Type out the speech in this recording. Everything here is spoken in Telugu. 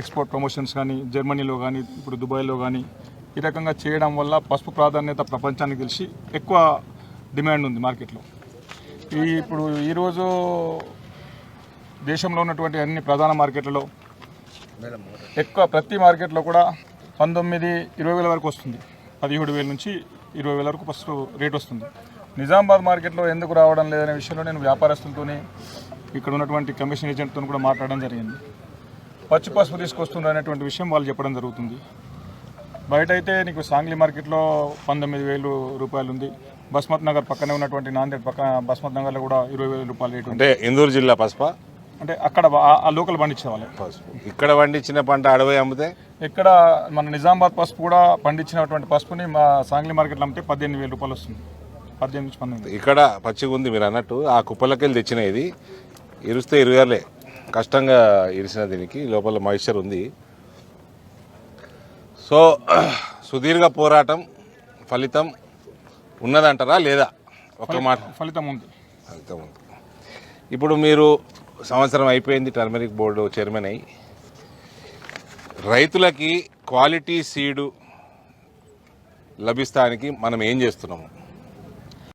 ఎక్స్పోర్ట్ ప్రమోషన్స్ కానీ జర్మనీలో కానీ ఇప్పుడు దుబాయ్లో కానీ ఈ రకంగా చేయడం వల్ల పసుపు ప్రాధాన్యత ప్రపంచానికి తెలిసి ఎక్కువ డిమాండ్ ఉంది మార్కెట్లో. ఇప్పుడు ఈరోజు దేశంలో ఉన్నటువంటి అన్ని ప్రధాన మార్కెట్లలో ఎక్కువ ప్రతి మార్కెట్లో కూడా 19-20 వేల వరకు వస్తుంది. 17,000 నుంచి 20,000 వరకు ఫస్ట్ రేట్ వస్తుంది. నిజామాబాద్ మార్కెట్లో ఎందుకు రావడం లేదనే విషయంలో నేను వ్యాపారస్తులతో ఇక్కడ ఉన్నటువంటి కమిషన్ ఏజెంట్తో కూడా మాట్లాడడం జరిగింది. పచ్చి పసుపు తీసుకొస్తున్నారు అనేటువంటి విషయం వాళ్ళు చెప్పడం జరుగుతుంది. బయట అయితే నీకు సాంగ్లీ మార్కెట్లో 19,000 రూపాయలు ఉంది. బస్మత్ నగర్ పక్కనే ఉన్నటువంటి నాందేడ్ పక్క బస్మత్ నగర్లో కూడా 20,000 రూపాయల రేటు. అంటే ఇందూరు జిల్లా పసుప అంటే అక్కడ ఆ లోకల్ పండించే వాళ్ళే పసుపు. ఇక్కడ పండించిన పంట అడవి అమ్మితే ఇక్కడ మన నిజామాబాద్ పసుపు కూడా పండించినటువంటి పసుపుని మా సాంగ్లీ మార్కెట్లో అమ్మితే 18,000 రూపాయలు వస్తుంది. 18 నుంచి 19. ఇక్కడ పచ్చిగా ఉంది మీరు అన్నట్టు. ఆ కుప్పలకెళ్ళి తెచ్చిన ఇది ఇరిస్తే ఇరగాలే, కష్టంగా ఇరిసిన దీనికి లోపల మాయిశ్చర్ ఉంది. సో సుదీర్ఘ పోరాటం ఫలితం ఉన్నదంటారా లేదా? ఒక మాట ఫలితం ఉంది. ఫలితం ఉంది. ఇప్పుడు మీరు సంవత్సరం అయిపోయింది టర్మరిక్ బోర్డు చైర్మన్ అయ్యి. రైతులకి క్వాలిటీ సీడు లభిస్తానికి మనం ఏం చేస్తున్నాము?